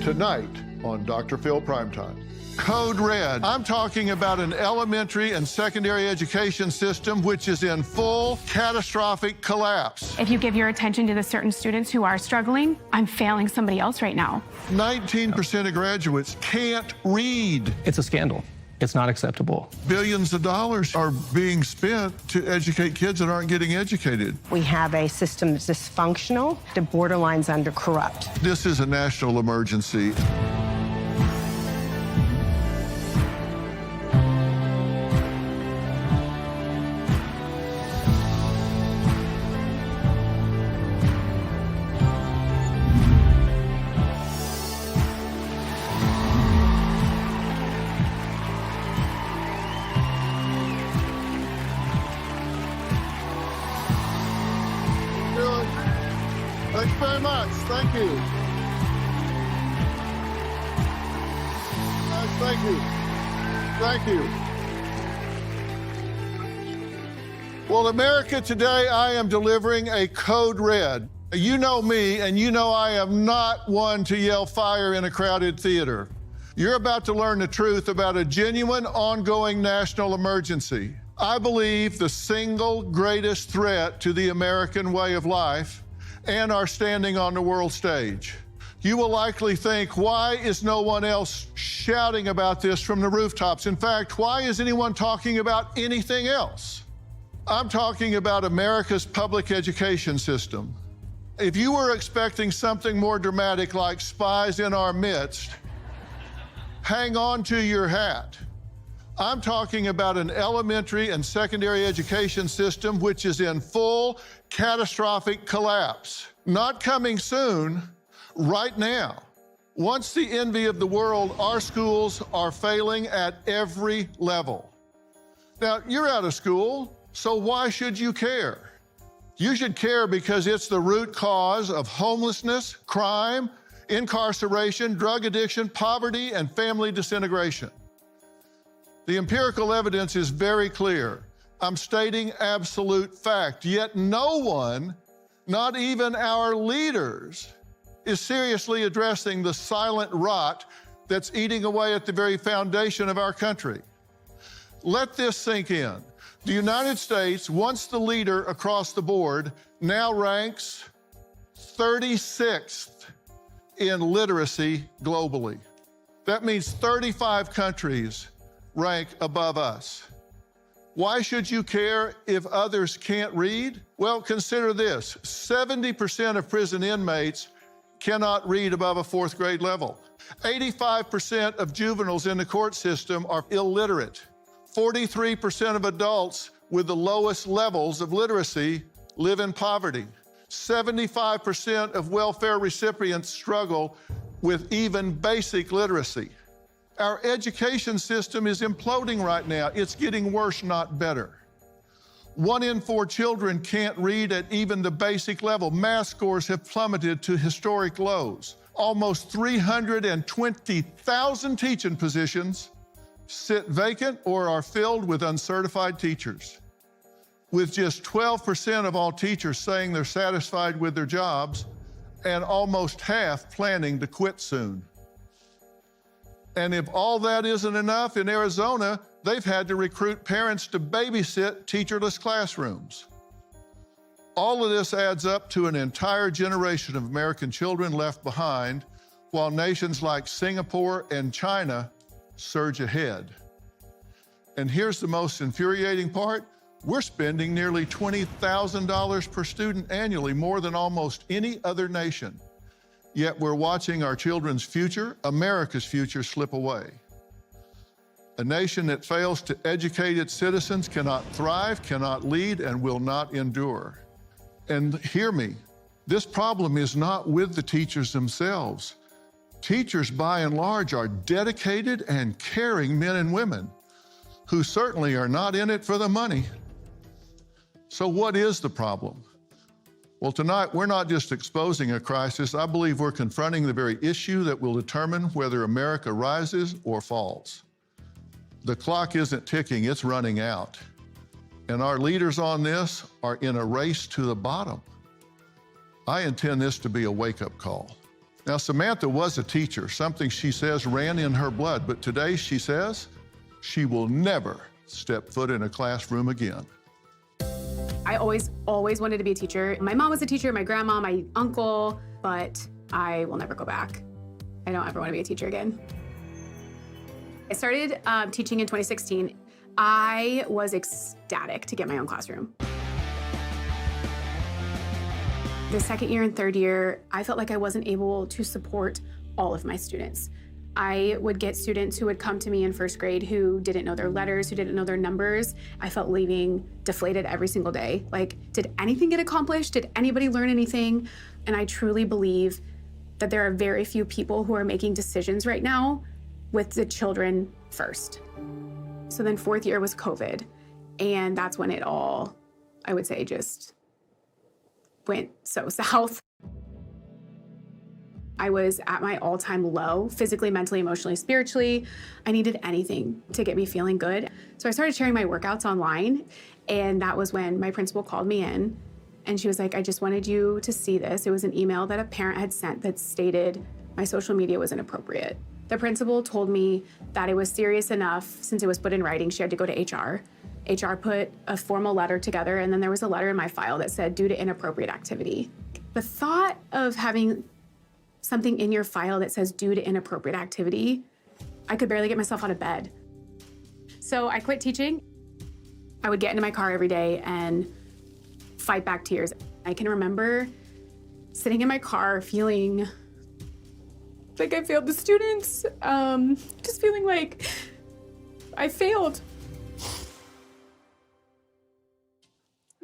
Tonight on Dr. Phil Primetime. Code Red. I'm talking about an elementary and secondary education system which is in full catastrophic collapse. If you give your attention to the certain students who are struggling, I'm failing somebody else right now. 19% of graduates can't read. It's a scandal. It's not acceptable. Billions of dollars are being spent to educate kids that aren't getting educated. We have a system that's dysfunctional, the borderline's under corrupt. This is a national emergency. Thanks very much. Thank you. Thank you. Thank you. Well, America, today I am delivering a code red. You know me, and you know I am not one to yell fire in a crowded theater. You're about to learn the truth about a genuine, ongoing national emergency. I believe the single greatest threat to the American way of life and our standing on the world stage. You will likely think, why is no one else shouting about this from the rooftops? In fact, why is anyone talking about anything else? I'm talking about America's public education system. If you were expecting something more dramatic like spies in our midst, hang on to your hat. I'm talking about an elementary and secondary education system which is in full catastrophic collapse. Not coming soon, right now. Once the envy of the world, our schools are failing at every level. Now, you're out of school, so why should you care? You should care because it's the root cause of homelessness, crime, incarceration, drug addiction, poverty, and family disintegration. The empirical evidence is very clear. I'm stating absolute fact, yet no one, not even our leaders, is seriously addressing the silent rot that's eating away at the very foundation of our country. Let this sink in. The United States, once the leader across the board, now ranks 36th in literacy globally. That means 35 countries rank above us. Why should you care if others can't read? Well, consider this. 70% of prison inmates cannot read above a 4th grade level. 85% of juveniles in the court system are illiterate. 43% of adults with the lowest levels of literacy live in poverty. 75% of welfare recipients struggle with even basic literacy. Our education system is imploding right now. It's getting worse, not better. 1 in 4 children can't read at even the basic level. Math scores have plummeted to historic lows. Almost 320,000 teaching positions sit vacant or are filled with uncertified teachers, with just 12% of all teachers saying they're satisfied with their jobs and almost half planning to quit soon. And if all that isn't enough, in Arizona, they've had to recruit parents to babysit teacherless classrooms. All of this adds up to an entire generation of American children left behind, while nations like Singapore and China surge ahead. And here's the most infuriating part. We're spending nearly $20,000 per student annually, more than almost any other nation. Yet we're watching our children's future, America's future, slip away. A nation that fails to educate its citizens cannot thrive, cannot lead, and will not endure. And hear me, this problem is not with the teachers themselves. Teachers, by and large, are dedicated and caring men and women who certainly are not in it for the money. So what is the problem? Well, tonight, we're not just exposing a crisis. I believe we're confronting the very issue that will determine whether America rises or falls. The clock isn't ticking, it's running out. And our leaders on this are in a race to the bottom. I intend this to be a wake-up call. Now, Samantha was a teacher. Something she says ran in her blood, but today she says she will never step foot in a classroom again. I always wanted to be a teacher. My mom was a teacher, my grandma, my uncle, but I will never go back. I don't ever want to be a teacher again. I started teaching in 2016. I was ecstatic to get my own classroom. The second year and third year, I felt like I wasn't able to support all of my students. I would get students who would come to me in first grade who didn't know their letters, who didn't know their numbers. I felt leaving deflated every single day. Like, did anything get accomplished? Did anybody learn anything? And I truly believe that there are very few people who are making decisions right now with the children first. So then fourth year was COVID, and that's when it all, I would say, just went so south. I was at my all-time low, physically, mentally, emotionally, spiritually. I needed anything to get me feeling good. So I started sharing my workouts online, and that was when my principal called me in, and she was like, I just wanted you to see this. It was an email that a parent had sent that stated my social media was inappropriate. The principal told me that it was serious enough, since it was put in writing, she had to go to HR. HR put a formal letter together, and then there was a letter in my file that said, due to inappropriate activity. The thought of having something in your file that says due to inappropriate activity, I could barely get myself out of bed. So I quit teaching. I would get into my car every day and fight back tears. I can remember sitting in my car feeling like I failed the students, just feeling like I failed.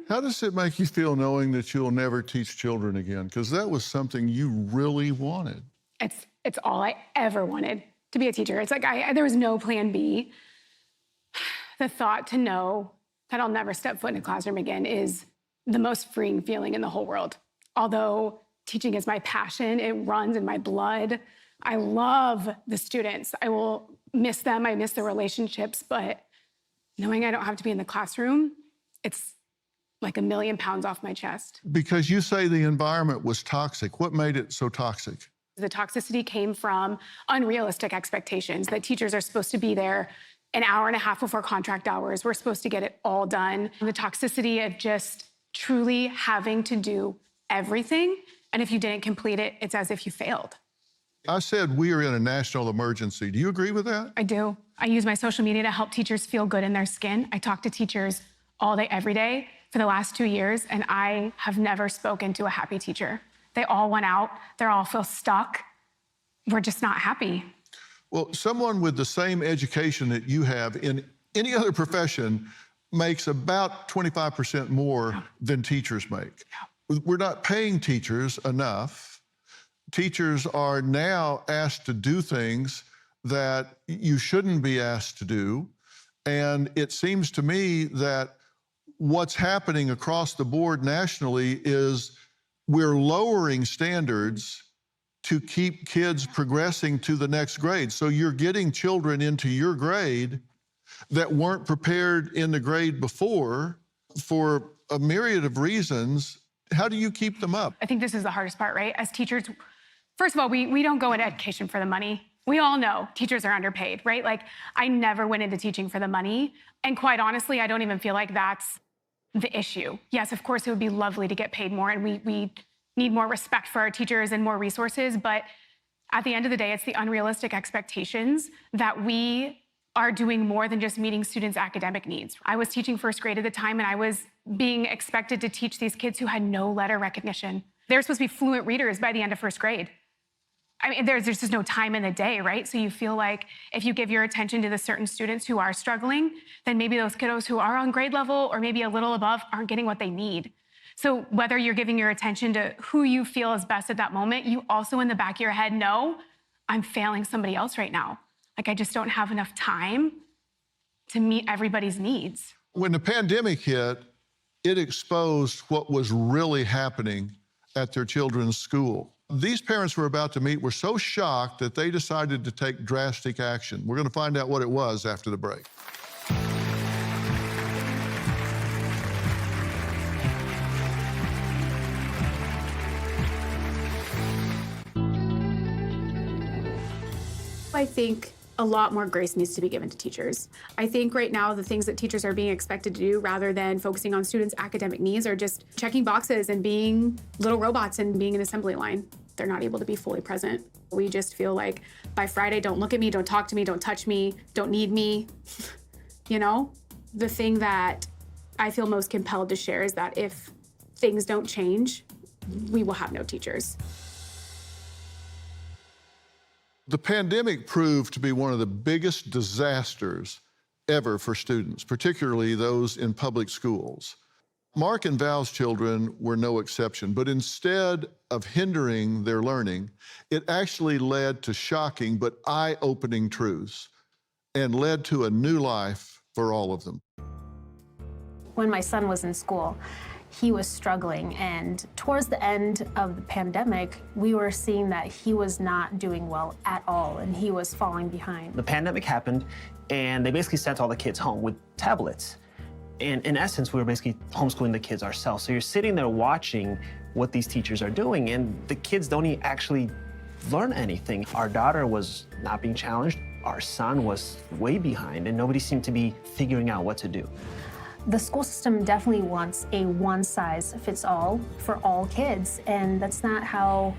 How does it make you feel knowing that you'll never teach children again? Because that was something you really wanted. It's all I ever wanted, to be a teacher. It's like there was no plan B. The thought to know that I'll never step foot in a classroom again is the most freeing feeling in the whole world. Although teaching is my passion, it runs in my blood. I love the students. I will miss them, I miss the relationships, but knowing I don't have to be in the classroom, it's like 1,000,000 pounds off my chest. Because you say the environment was toxic. What made it so toxic? The toxicity came from unrealistic expectations that teachers are supposed to be there an hour and a half before contract hours. We're supposed to get it all done. The toxicity of just truly having to do everything. And if you didn't complete it, it's as if you failed. I said we are in a national emergency. Do you agree with that? I do. I use my social media to help teachers feel good in their skin. I talk to teachers all day, every day for the last 2 years, and I have never spoken to a happy teacher. They all went out. They all feel stuck. We're just not happy. Well, someone with the same education that you have in any other profession makes about 25% more than teachers make. We're not paying teachers enough. Teachers are now asked to do things that you shouldn't be asked to do. And it seems to me that what's happening across the board nationally is we're lowering standards to keep kids progressing to the next grade. So you're getting children into your grade that weren't prepared in the grade before for a myriad of reasons. How do you keep them up? I think this is the hardest part, right? As teachers, first of all, we don't go into education for the money. We all know teachers are underpaid, right? Like, I never went into teaching for the money. And quite honestly, I don't even feel like that's the issue. Yes, of course, it would be lovely to get paid more, and we need more respect for our teachers and more resources. But at the end of the day, it's the unrealistic expectations that we are doing more than just meeting students' academic needs. I was teaching first grade at the time, and I was being expected to teach these kids who had no letter recognition. They're supposed to be fluent readers by the end of first grade. I mean, there's just no time in the day, right? So you feel like if you give your attention to the certain students who are struggling, then maybe those kiddos who are on grade level or maybe a little above aren't getting what they need. So whether you're giving your attention to who you feel is best at that moment, you also in the back of your head know, I'm failing somebody else right now. Like, I just don't have enough time to meet everybody's needs. When the pandemic hit, it exposed what was really happening at their children's school. These parents we're about to meet were so shocked that they decided to take drastic action. We're going to find out what it was after the break. I think a lot more grace needs to be given to teachers. I think right now the things that teachers are being expected to do rather than focusing on students' academic needs are just checking boxes and being little robots and being an assembly line. They're not able to be fully present. We just feel like by Friday, don't look at me, don't talk to me, don't touch me, don't need me. You know, the thing that I feel most compelled to share is that if things don't change, we will have no teachers. The pandemic proved to be one of the biggest disasters ever for students, particularly those in public schools. Mark and Val's children were no exception, but instead of hindering their learning, it actually led to shocking but eye-opening truths and led to a new life for all of them. When my son was in school, he was struggling, and towards the end of the pandemic, we were seeing that he was not doing well at all, and he was falling behind. The pandemic happened, and they basically sent all the kids home with tablets. And in essence, we were basically homeschooling the kids ourselves. So you're sitting there watching what these teachers are doing, and the kids don't actually learn anything. Our daughter was not being challenged. Our son was way behind, and nobody seemed to be figuring out what to do. The school system definitely wants a one-size-fits-all for all kids, and that's not how,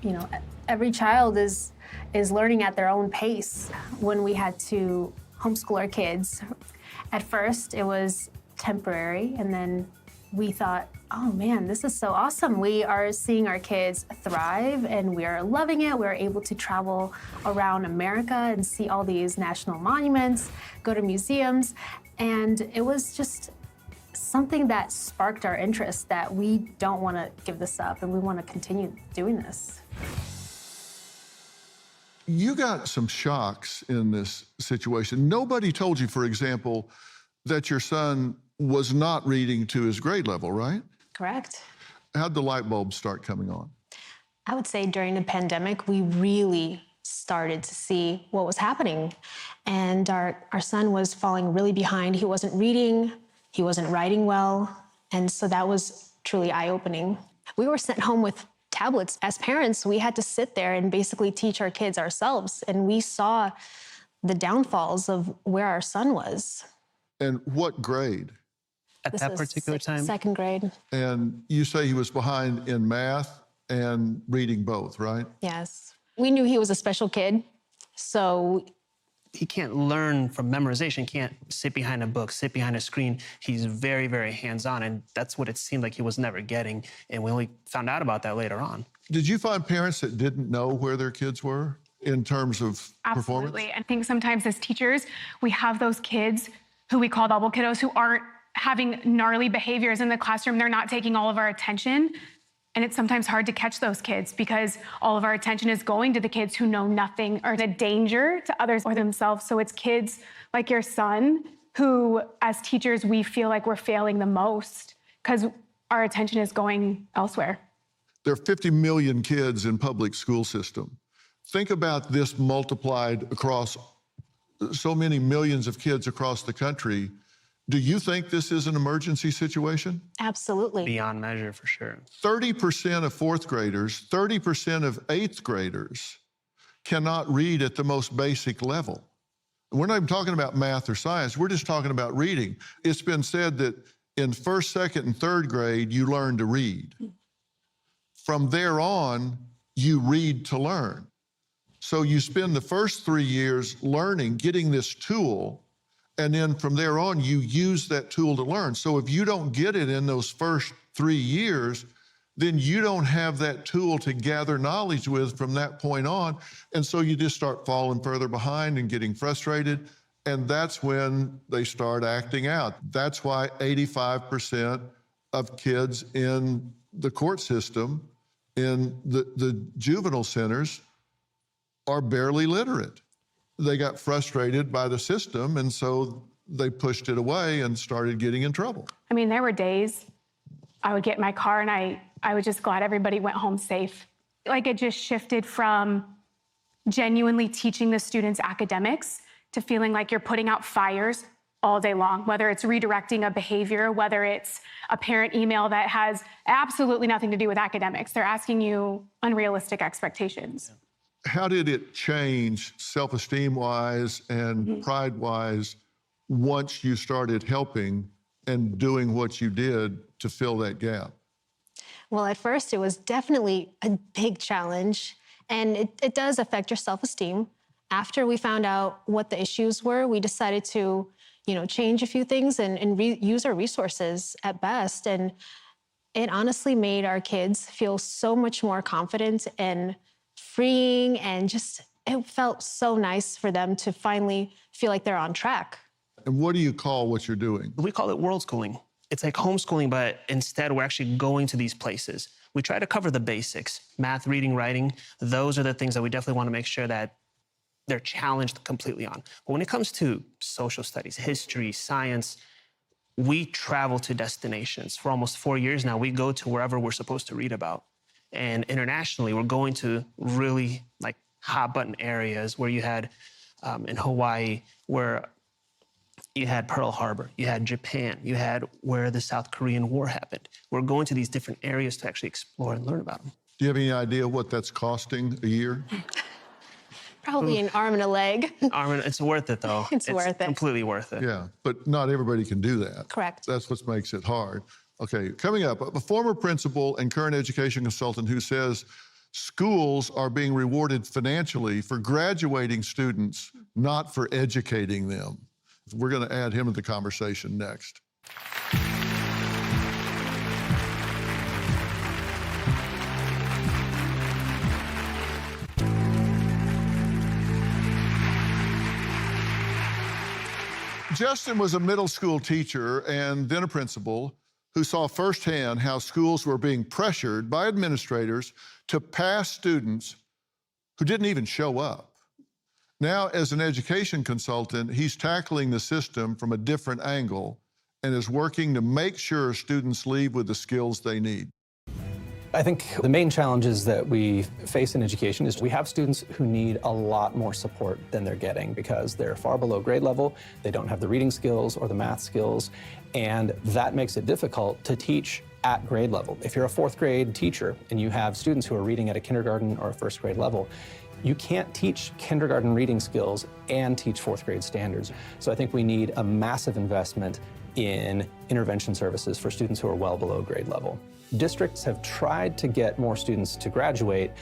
you know, every child is learning at their own pace. When we had to homeschool our kids, at first it was temporary, and then we thought, oh man, this is so awesome. We are seeing our kids thrive, and we are loving it. We're able to travel around America and see all these national monuments, go to museums. And it was just something that sparked our interest that we don't want to give this up, and we want to continue doing this. You got some shocks in this situation. Nobody told you, for example, that your son was not reading to his grade level, right? Correct. How'd the light bulbs start coming on? I would say during the pandemic, we really started to see what was happening. And our son was falling really behind. He wasn't reading, he wasn't writing well. And so that was truly eye-opening. We were sent home with tablets. As parents, we had to sit there and basically teach our kids ourselves. And we saw the downfalls of where our son was. And what grade? At that particular time? Second grade. And you say he was behind in math and reading both, right? Yes. We knew he was a special kid, so... He can't learn from memorization, can't sit behind a book, sit behind a screen. He's very, very hands-on, and that's what it seemed like he was never getting, and we only found out about that later on. Did you find parents that didn't know where their kids were in terms of performance? Absolutely. I think sometimes as teachers, we have those kids who we call bubble kiddos who aren't having gnarly behaviors in the classroom. They're not taking all of our attention. And it's sometimes hard to catch those kids because all of our attention is going to the kids who know nothing or a danger to others or themselves. So it's kids like your son who, as teachers, we feel like we're failing the most because our attention is going elsewhere. There are 50 million kids in public school system. Think about this multiplied across so many millions of kids across the country. Do you think this is an emergency situation? Absolutely. Beyond measure, for sure. 30% of fourth graders, 30% of eighth graders cannot read at the most basic level. We're not even talking about math or science. We're just talking about reading. It's been said that in first, second, and third grade, you learn to read. From there on, you read to learn. So you spend the first 3 years learning, getting this tool, and then from there on, you use that tool to learn. So if you don't get it in those first 3 years, then you don't have that tool to gather knowledge with from that point on. And so you just start falling further behind and getting frustrated. And that's when they start acting out. That's why 85% of kids in the court system, in the juvenile centers, are barely literate. They got frustrated by the system, and so they pushed it away and started getting in trouble. I mean, there were days I would get in my car and I was just glad everybody went home safe. Like it just shifted from genuinely teaching the students academics to feeling like you're putting out fires all day long, whether it's redirecting a behavior, whether it's a parent email that has absolutely nothing to do with academics. They're asking you unrealistic expectations. How did it change self-esteem wise and pride wise once you started helping and doing what you did to fill that gap? Well, at first, it was definitely a big challenge, and it does affect your self-esteem. After we found out what the issues were, we decided to, change a few things and use our resources at best. And it honestly made our kids feel so much more confident and freeing, and just, it felt so nice for them to finally feel like they're on track. And what do you call what you're doing? We call it world schooling. It's like homeschooling, but instead we're actually going to these places. We try to cover the basics, math, reading, writing. Those are the things that we definitely want to make sure that they're challenged completely on. But when it comes to social studies, history, science, we travel to destinations. For almost 4 years now, we go to wherever we're supposed to read about. And internationally, we're going to really like hot button areas where you had in Hawaii, where you had Pearl Harbor, you had Japan, you had where the South Korean War happened. We're going to these different areas to actually explore and learn about them. Do you have any idea what that's costing a year? Probably an arm and a leg. It's worth it, though. It's worth it. Completely worth it. Yeah, but not everybody can do that. Correct. That's what makes it hard. Okay, coming up, a former principal and current education consultant who says schools are being rewarded financially for graduating students, not for educating them. We're going to add him to the conversation next. Justin was a middle school teacher and then a principal who saw firsthand how schools were being pressured by administrators to pass students who didn't even show up. Now, as an education consultant, he's tackling the system from a different angle and is working to make sure students leave with the skills they need. I think the main challenges that we face in education is we have students who need a lot more support than they're getting because they're far below grade level, they don't have the reading skills or the math skills, and that makes it difficult to teach at grade level. If you're a fourth grade teacher and you have students who are reading at a kindergarten or a first grade level, you can't teach kindergarten reading skills and teach fourth grade standards. So I think we need a massive investment in intervention services for students who are well below grade level. Districts have tried to get more students to graduate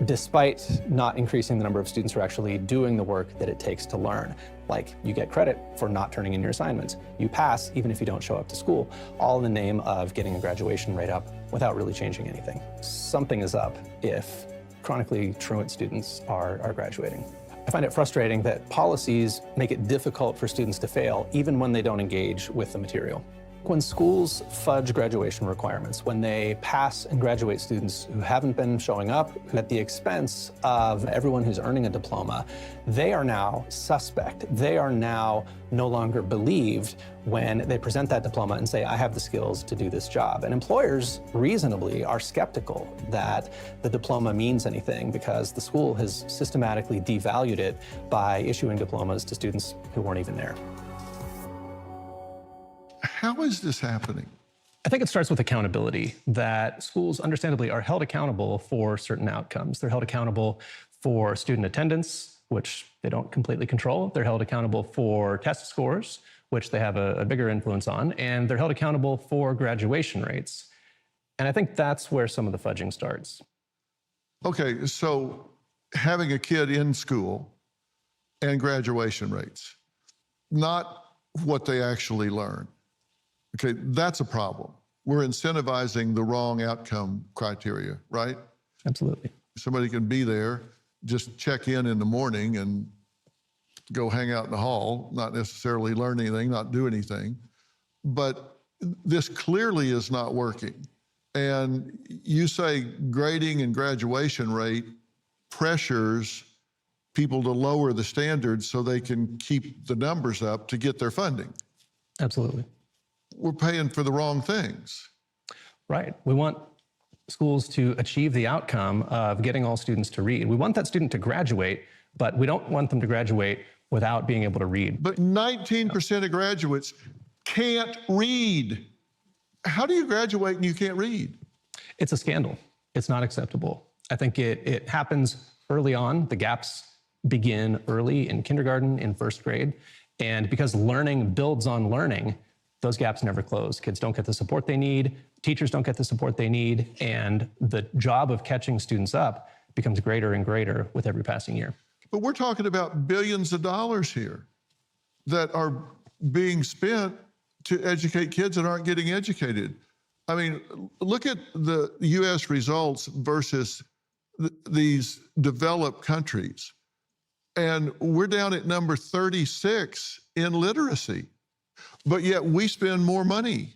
despite not increasing the number of students who are actually doing the work that it takes to learn. Like, you get credit for not turning in your assignments. You pass even if you don't show up to school, all in the name of getting a graduation rate up without really changing anything. Something is up if chronically truant students are graduating. I find it frustrating that policies make it difficult for students to fail even when they don't engage with the material. When schools fudge graduation requirements, when they pass and graduate students who haven't been showing up at the expense of everyone who's earning a diploma, they are now suspect. They are now no longer believed when they present that diploma and say, I have the skills to do this job. And employers reasonably are skeptical that the diploma means anything because the school has systematically devalued it by issuing diplomas to students who weren't even there. How is this happening? I think it starts with accountability, that schools understandably are held accountable for certain outcomes. They're held accountable for student attendance, which they don't completely control. They're held accountable for test scores, which they have a bigger influence on, and they're held accountable for graduation rates. And I think that's where some of the fudging starts. Okay, so having a kid in school and graduation rates, not what they actually learn. Okay, that's a problem. We're incentivizing the wrong outcome criteria, right? Absolutely. Somebody can be there, just check in the morning and go hang out in the hall, not necessarily learn anything, not do anything. But this clearly is not working. And you say grading and graduation rate pressures people to lower the standards so they can keep the numbers up to get their funding. Absolutely. We're paying for the wrong things. Right. We want schools to achieve the outcome of getting all students to read. We want that student to graduate, but we don't want them to graduate without being able to read. But 19% of graduates can't read. How do you graduate and you can't read? It's a scandal. It's not acceptable. I think it happens early on. The gaps begin early in kindergarten, in first grade. And because learning builds on learning, those gaps never close. Kids don't get the support they need, teachers don't get the support they need, and the job of catching students up becomes greater and greater with every passing year. But we're talking about billions of dollars here that are being spent to educate kids that aren't getting educated. I mean, look at the US results versus these developed countries. And we're down at number 36 in literacy. But yet we spend more money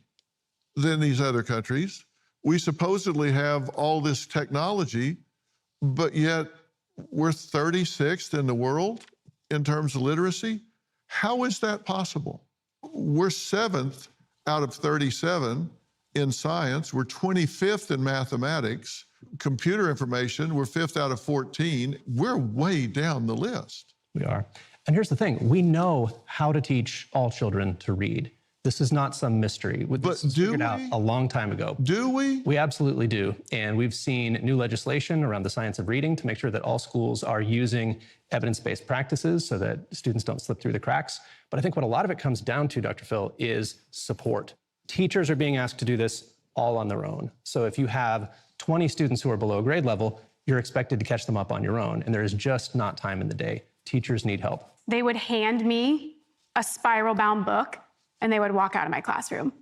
than these other countries. We supposedly have all this technology, but yet we're 36th in the world in terms of literacy. How is that possible? We're 7th out of 37 in science. We're 25th in mathematics. Computer information, we're 5th out of 14. We're way down the list. We are. And here's the thing, we know how to teach all children to read. This is not some mystery. This was figured out a long time ago. Do we? We absolutely do. And we've seen new legislation around the science of reading to make sure that all schools are using evidence-based practices so that students don't slip through the cracks. But I think what a lot of it comes down to, Dr. Phil, is support. Teachers are being asked to do this all on their own. So if you have 20 students who are below grade level, you're expected to catch them up on your own. And there is just not time in the day. Teachers need help. They would hand me a spiral-bound book and they would walk out of my classroom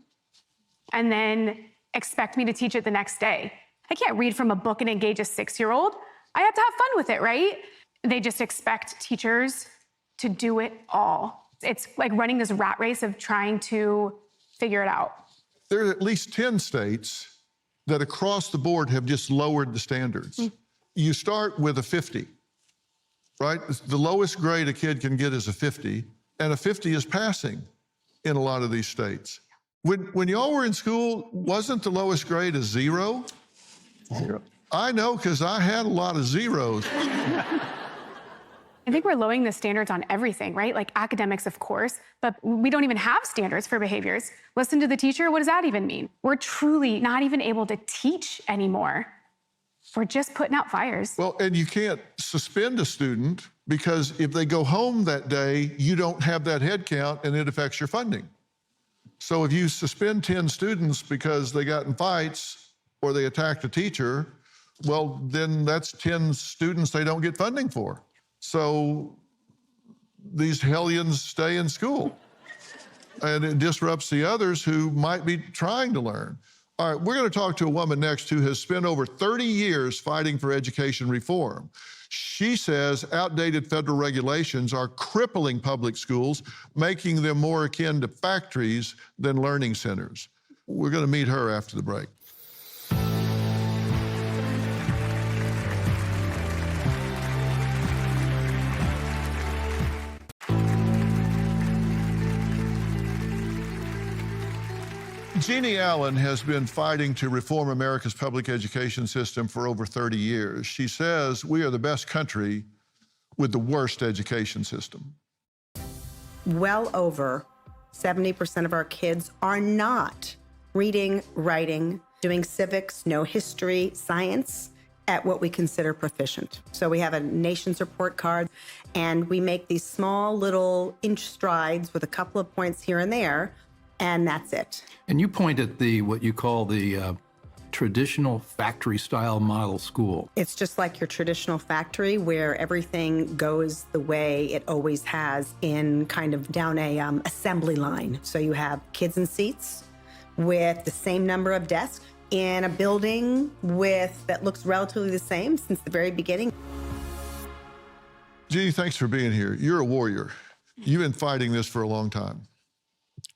and then expect me to teach it the next day. I can't read from a book and engage a 6-year-old. I have to have fun with it, right? They just expect teachers to do it all. It's like running this rat race of trying to figure it out. There are at least 10 states that across the board have just lowered the standards. You start with a 50, right? The lowest grade a kid can get is a 50, and a 50 is passing in a lot of these states. When y'all were in school, wasn't the lowest grade a 0? 0. I know, because I had a lot of zeros. I think we're lowering the standards on everything, right? Like academics, of course, but we don't even have standards for behaviors. Listen to the teacher, what does that even mean? We're truly not even able to teach anymore. We're just putting out fires. Well, and you can't suspend a student because if they go home that day, you don't have that head count and it affects your funding. So if you suspend 10 students because they got in fights or they attacked a teacher, well, then that's 10 students they don't get funding for. So these hellions stay in school and it disrupts the others who might be trying to learn. All right, we're going to talk to a woman next who has spent over 30 years fighting for education reform. She says outdated federal regulations are crippling public schools, making them more akin to factories than learning centers. We're going to meet her after the break. Jeannie Allen has been fighting to reform America's public education system for over 30 years. She says we are the best country with the worst education system. Well over 70% of our kids are not reading, writing, doing civics, no history, science at what we consider proficient. So we have a nation's report card and we make these small little inch strides with a couple of points here and there, and that's it. And you point at what you call the traditional factory-style model school. It's just like your traditional factory where everything goes the way it always has in kind of down a assembly line. So you have kids in seats with the same number of desks in a building that looks relatively the same since the very beginning. Jeannie, thanks for being here. You're a warrior. You've been fighting this for a long time.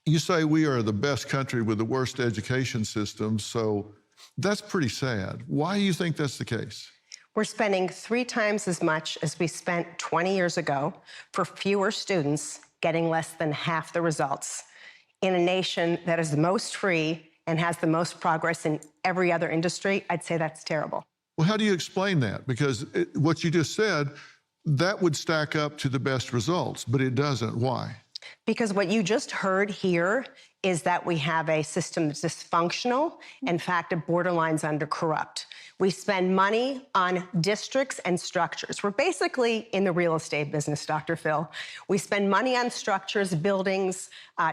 You say we are the best country with the worst education system, so that's pretty sad. Why do you think that's the case? We're spending 3 times as much as we spent 20 years ago for fewer students getting less than half the results. In a nation that is the most free and has the most progress in every other industry, I'd say that's terrible. Well, how do you explain that? Because what you just said, that would stack up to the best results, but it doesn't. Why? Because what you just heard here is that we have a system that's dysfunctional, in fact, it borderlines under corrupt. We spend money on districts and structures. We're basically in the real estate business, Dr. Phil. We spend money on structures, buildings,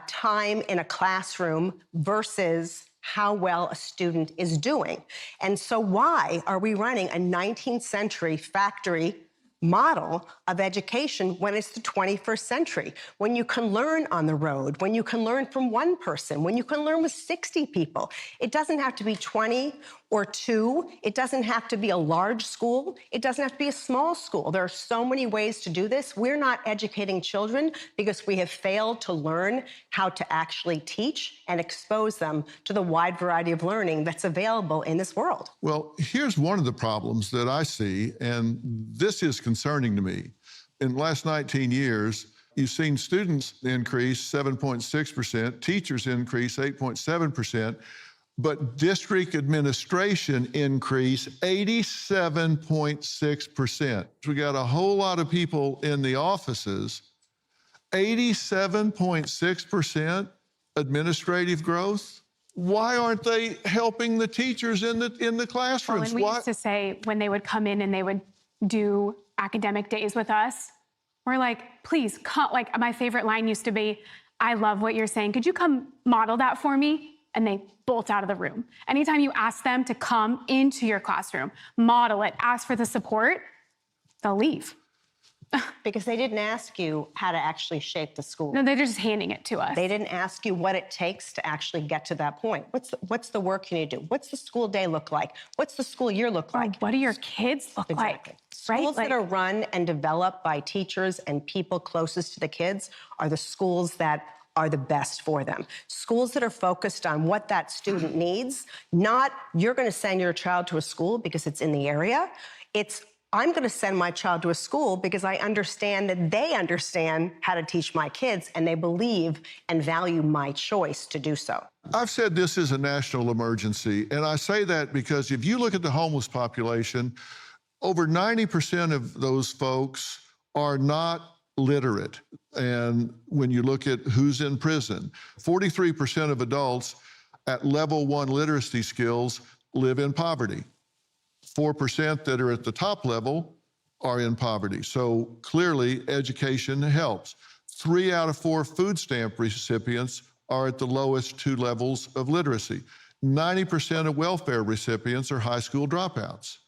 time in a classroom versus how well a student is doing. And so why are we running a 19th century factory model of education when it's the 21st century, when you can learn on the road, when you can learn from one person, when you can learn with 60 people? It doesn't have to be 20 or 2. It doesn't have to be a large school. It doesn't have to be a small school. There are so many ways to do this. We're not educating children because we have failed to learn how to actually teach and expose them to the wide variety of learning that's available in this world. Well, here's one of the problems that I see, and this is concerning to me. In the last 19 years, you've seen students increase 7.6%, teachers increase 8.7%, but district administration increase 87.6%. We got a whole lot of people in the offices, 87.6% administrative growth. Why aren't they helping the teachers in the classrooms? Well, and we used to say when they would come in and they would do academic days with us, we're like, please come. Like, my favorite line used to be, I love what you're saying. Could you come model that for me? And they bolt out of the room. Anytime you ask them to come into your classroom, model it, ask for the support, they'll leave. Because they didn't ask you how to actually shape the school. No, they're just handing it to us. They didn't ask you what it takes to actually get to that point. What's the work you need to do? What's the school day look like? What's the school year look like? What do your kids look like? Schools that are run and developed by teachers and people closest to the kids are the schools that are the best for them. Schools that are focused on what that student needs, not you're going to send your child to a school because it's in the area. It's I'm going to send my child to a school because I understand that they understand how to teach my kids and they believe and value my choice to do so. I've said this is a national emergency, and I say that because if you look at the homeless population, over 90% of those folks are not literate. And when you look at who's in prison, 43% of adults at level 1 literacy skills live in poverty. 4% that are at the top level are in poverty. So clearly, education helps. 3 out of 4 food stamp recipients are at the lowest 2 levels of literacy. 90% of welfare recipients are high school dropouts.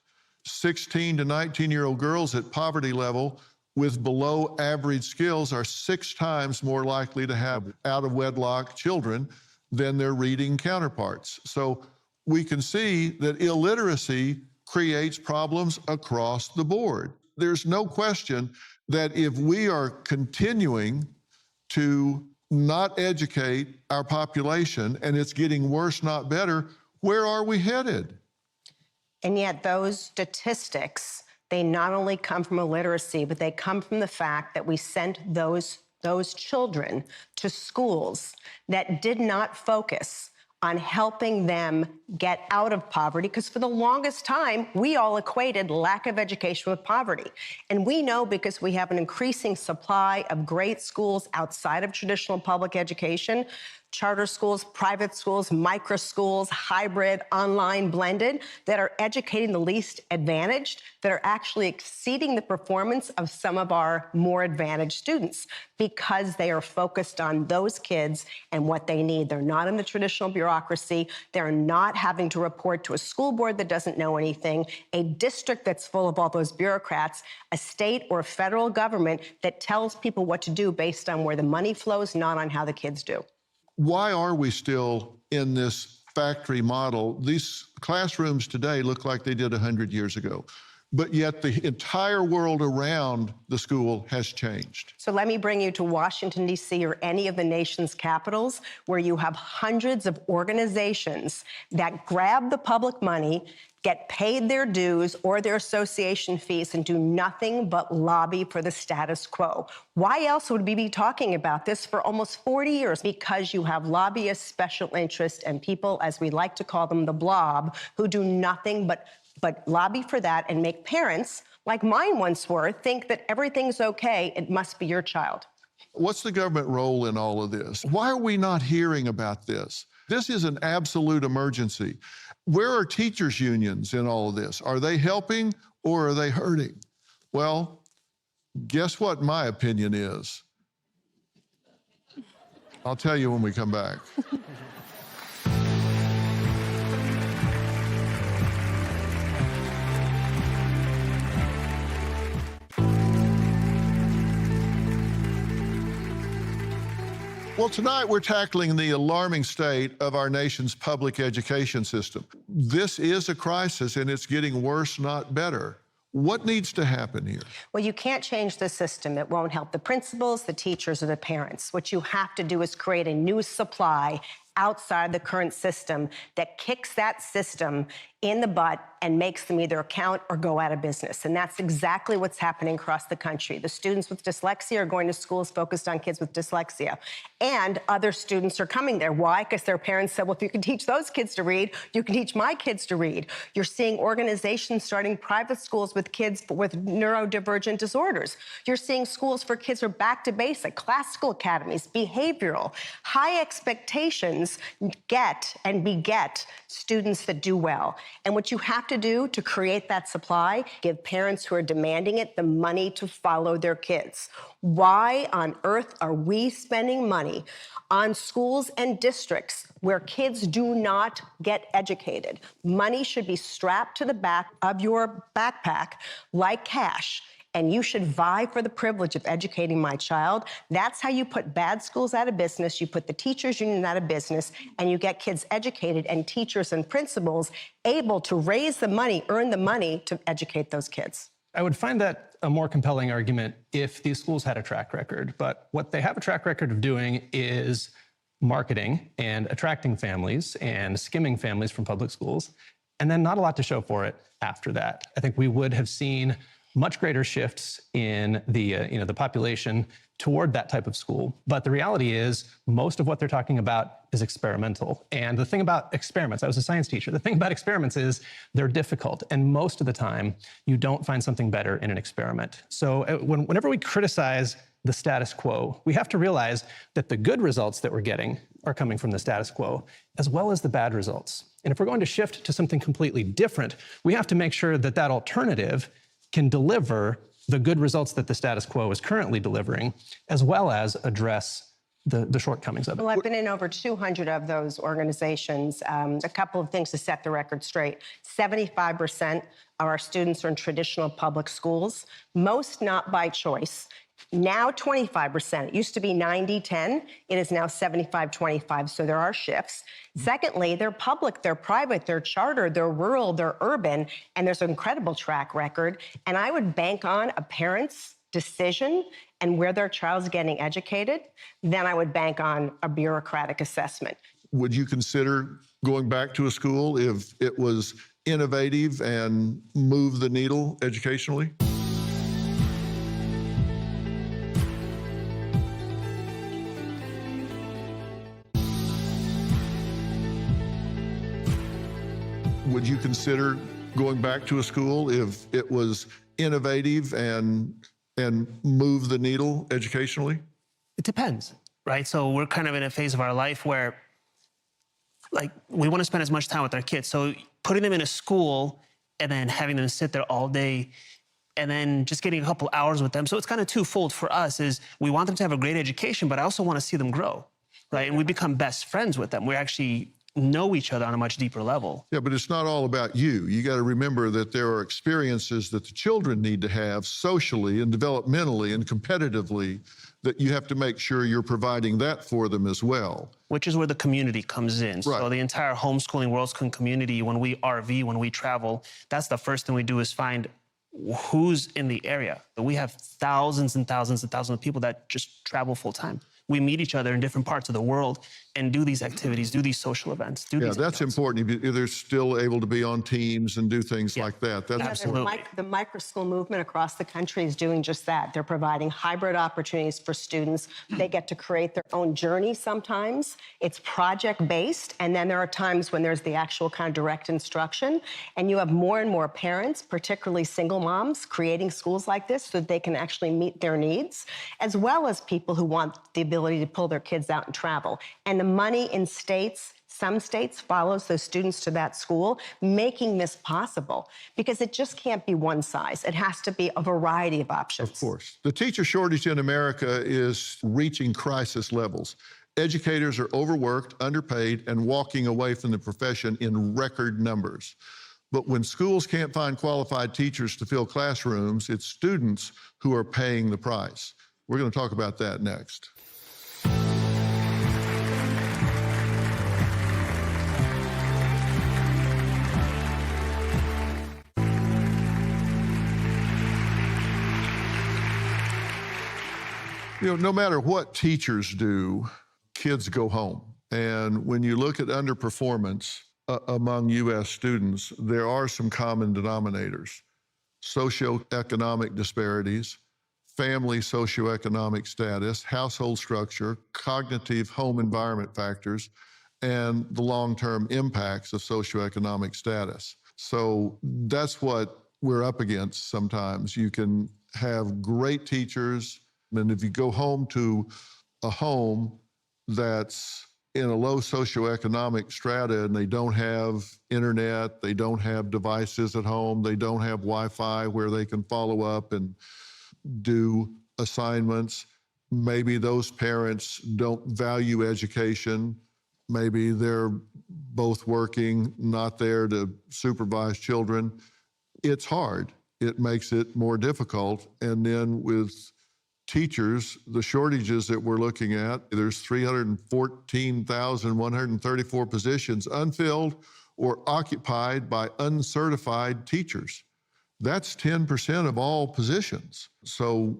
16 to 19-year-old girls at poverty level with below average skills are 6 times more likely to have out-of-wedlock children than their reading counterparts. So we can see that illiteracy creates problems across the board. There's no question that if we are continuing to not educate our population and it's getting worse, not better, where are we headed? And yet those statistics, they not only come from illiteracy, but they come from the fact that we sent those children to schools that did not focus on helping them get out of poverty, because for the longest time, we all equated lack of education with poverty. And we know because we have an increasing supply of great schools outside of traditional public education, charter schools, private schools, micro schools, hybrid, online, blended, that are educating the least advantaged, that are actually exceeding the performance of some of our more advantaged students because they are focused on those kids and what they need. They're not in the traditional bureaucracy. They're not having to report to a school board that doesn't know anything, a district that's full of all those bureaucrats, a state or a federal government that tells people what to do based on where the money flows, not on how the kids do. Why are we still in this factory model? These classrooms today look like they did 100 years ago, but yet the entire world around the school has changed. So let me bring you to Washington, D.C., or any of the nation's capitals where you have hundreds of organizations that grab the public money, get paid their dues or their association fees, and do nothing but lobby for the status quo. Why else would we be talking about this for almost 40 years? Because you have lobbyists, special interests, and people, as we like to call them, the blob, who do nothing but lobby for that and make parents, like mine once were, think that everything's okay, it must be your child. What's the government role in all of this? Why are we not hearing about this? This is an absolute emergency. Where are teachers' unions in all of this? Are they helping or are they hurting? Well, guess what my opinion is? I'll tell you when we come back. Well, tonight we're tackling the alarming state of our nation's public education system. This is a crisis and it's getting worse, not better. What needs to happen here? Well, you can't change the system. It won't help the principals, the teachers, or the parents. What you have to do is create a new supply outside the current system that kicks that system in the butt and makes them either account or go out of business. And that's exactly what's happening across the country. The students with dyslexia are going to schools focused on kids with dyslexia. And other students are coming there. Why? Because their parents said, well, if you can teach those kids to read, you can teach my kids to read. You're seeing organizations starting private schools with kids with neurodivergent disorders. You're seeing schools for kids who are back to basic, classical academies, behavioral. High expectations get and beget students that do well. And what you have to do to create that supply, give parents who are demanding it the money to follow their kids. Why on earth are we spending money on schools and districts where kids do not get educated? Money should be strapped to the back of your backpack like cash. And you should vie for the privilege of educating my child. That's how you put bad schools out of business, you put the teachers' union out of business, and you get kids educated and teachers and principals able to raise the money, earn the money to educate those kids. I would find that a more compelling argument if these schools had a track record. But what they have a track record of doing is marketing and attracting families and skimming families from public schools, and then not a lot to show for it after that. I think we would have seen much greater shifts in the population toward that type of school. But the reality is most of what they're talking about is experimental. And the thing about experiments, I was a science teacher, the thing about experiments is they're difficult. And most of the time, you don't find something better in an experiment. So whenever we criticize the status quo, we have to realize that the good results that we're getting are coming from the status quo, as well as the bad results. And if we're going to shift to something completely different, we have to make sure that that alternative can deliver the good results that the status quo is currently delivering, as well as address the shortcomings of it. Well, I've been in over 200 of those organizations. A couple of things to set the record straight. 75% of our students are in traditional public schools, most not by choice. Now 25%. It used to be 90-10. It is now 75-25, so there are shifts. Secondly, they're public, they're private, they're charter, they're rural, they're urban, and there's an incredible track record. And I would bank on a parent's decision and where their child's getting educated, then I would bank on a bureaucratic assessment. Would you consider going back to a school if it was innovative and moved the needle educationally? Would you consider going back to a school if it was innovative and move the needle educationally? It depends, right? So we're kind of in a phase of our life where, like, we want to spend as much time with our kids. So putting them in a school and then having them sit there all day and then just getting a couple hours with them. So it's kind of twofold for us is we want them to have a great education, but I also want to see them grow, right? And we become best friends with them. We actually know each other on a much deeper level. Yeah, but it's not all about you. You got to remember that there are experiences that the children need to have socially and developmentally and competitively that you have to make sure you're providing that for them as well. Which is where the community comes in. Right. So the entire homeschooling World School community, when we RV, when we travel, that's the first thing we do is find who's in the area. We have thousands and thousands and thousands of people that just travel full time. We meet each other in different parts of the world and do these activities, do these social events. Yeah, that's important. If they're still able to be on teams and do things like that. That's absolutely. The micro-school movement across the country is doing just that. They're providing hybrid opportunities for students. They get to create their own journey sometimes. It's project-based, and then there are times when there's the actual kind of direct instruction, and you have more and more parents, particularly single moms, creating schools like this so that they can actually meet their needs, as well as people who want the ability ability to pull their kids out and travel. And the money in some states follows those students to that school, making this possible, because it just can't be one size. It has to be a variety of options. Of course. The teacher shortage in America is reaching crisis levels. Educators are overworked, underpaid, and walking away from the profession in record numbers. But when schools can't find qualified teachers to fill classrooms, it's students who are paying the price. We're going to talk about that next. You know, no matter what teachers do, kids go home. And when you look at underperformance among U.S. students, there are some common denominators: socioeconomic disparities, family socioeconomic status, household structure, cognitive home environment factors, and the long-term impacts of socioeconomic status. So that's what we're up against sometimes. You can have great teachers, and if you go home to a home that's in a low socioeconomic strata and they don't have internet, they don't have devices at home, they don't have Wi-Fi where they can follow up and do assignments, maybe those parents don't value education, maybe they're both working, not there to supervise children. It's hard. It makes it more difficult. And then with teachers, the shortages that we're looking at, there's 314,134 positions unfilled or occupied by uncertified teachers. That's 10% of all positions. So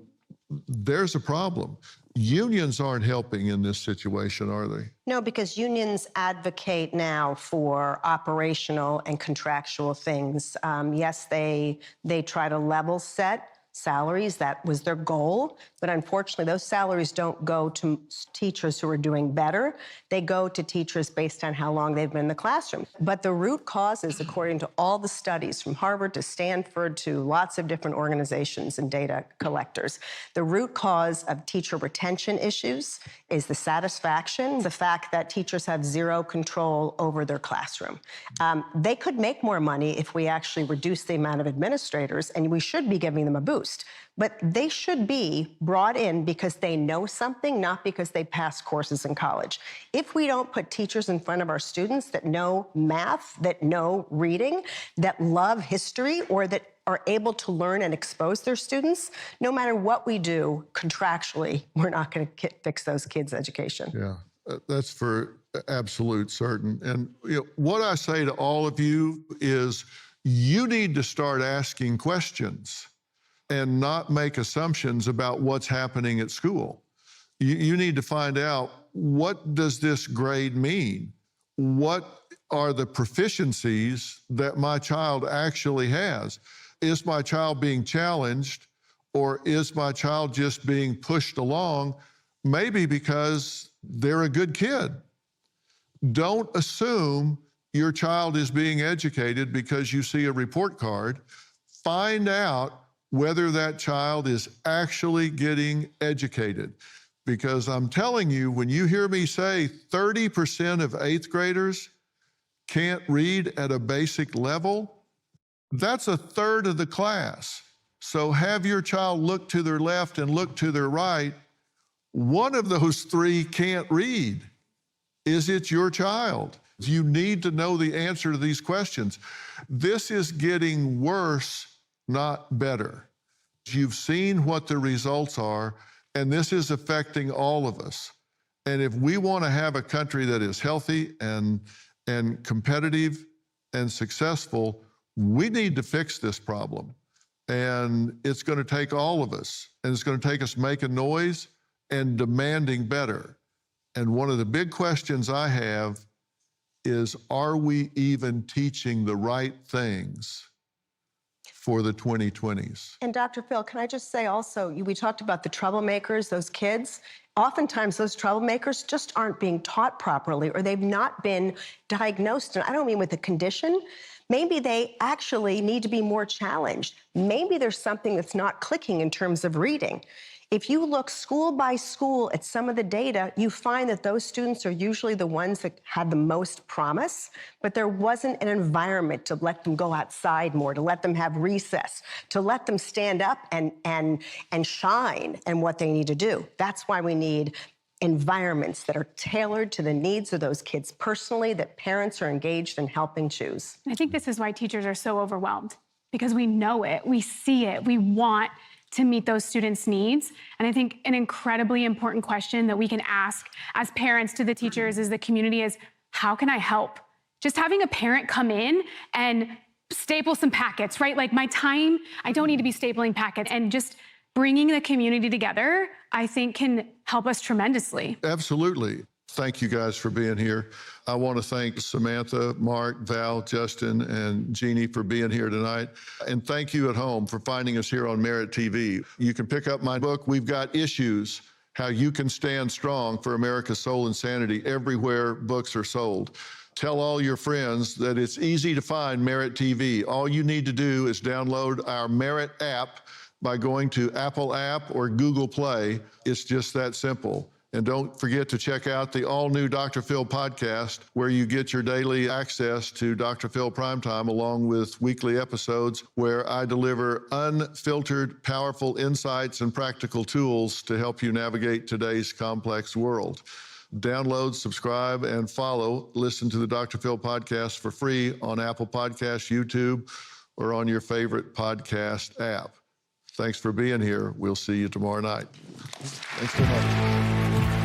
there's a problem. Unions aren't helping in this situation, are they? No, because unions advocate now for operational and contractual things. Yes, they try to level set salaries. That was their goal. But unfortunately, those salaries don't go to teachers who are doing better. They go to teachers based on how long they've been in the classroom. But the root causes, according to all the studies from Harvard to Stanford to lots of different organizations and data collectors, the root cause of teacher retention issues is the satisfaction, the fact that teachers have zero control over their classroom. They could make more money if we actually reduce the amount of administrators, and we should be giving them a boost. But they should be brought in because they know something, not because they passed courses in college. If we don't put teachers in front of our students that know math, that know reading, that love history, or that are able to learn and expose their students, no matter what we do contractually, we're not going to fix those kids' education. Yeah, that's for absolute certain. And what I say to all of you is you need to start asking questions and not make assumptions about what's happening at school. You need to find out, what does this grade mean? What are the proficiencies that my child actually has? Is my child being challenged, or is my child just being pushed along, maybe because they're a good kid? Don't assume your child is being educated because you see a report card. Find out whether that child is actually getting educated. Because I'm telling you, when you hear me say 30% of 8th graders can't read at a basic level, that's a third of the class. So have your child look to their left and look to their right. One of those 3 can't read. Is it your child? You need to know the answer to these questions. This is getting worse, not better. You've seen what the results are, and this is affecting all of us. And if we want to have a country that is healthy and competitive and successful, we need to fix this problem. And it's going to take all of us, and it's going to take us making noise and demanding better. And one of the big questions I have is, are we even teaching the right things for the 2020s? And Dr. Phil, can I just say also, we talked about the troublemakers, those kids. Oftentimes those troublemakers just aren't being taught properly, or they've not been diagnosed, and I don't mean with a condition, Maybe they actually need to be more challenged. Maybe there's something that's not clicking in terms of reading. If you look school by school at some of the data, you find that those students are usually the ones that had the most promise, but there wasn't an environment to let them go outside more, to let them have recess, to let them stand up and shine in what they need to do. That's why we need environments that are tailored to the needs of those kids personally, that parents are engaged in helping choose. I think this is why teachers are so overwhelmed, because we know it, we see it, we want to meet those students' needs. And I think an incredibly important question that we can ask as parents to the teachers, as the community, is how can I help? Just having a parent come in and staple some packets, right? Like my time, I don't need to be stapling packets, and just bringing the community together, I think can help us tremendously. Absolutely. Thank you guys for being here. I want to thank Samantha, Mark, Val, Justin, and Jeannie for being here tonight. And thank you at home for finding us here on Merit TV. You can pick up my book, We've Got Issues, How You Can Stand Strong for America's Soul and Sanity, everywhere books are sold. Tell all your friends that it's easy to find Merit TV. All you need to do is download our Merit app by going to Apple App or Google Play. It's just that simple. And don't forget to check out the all-new Dr. Phil podcast, where you get your daily access to Dr. Phil Primetime, along with weekly episodes where I deliver unfiltered, powerful insights and practical tools to help you navigate today's complex world. Download, subscribe, and follow. Listen to the Dr. Phil podcast for free on Apple Podcasts, YouTube, or on your favorite podcast app. Thanks for being here. We'll see you tomorrow night. Thanks so much.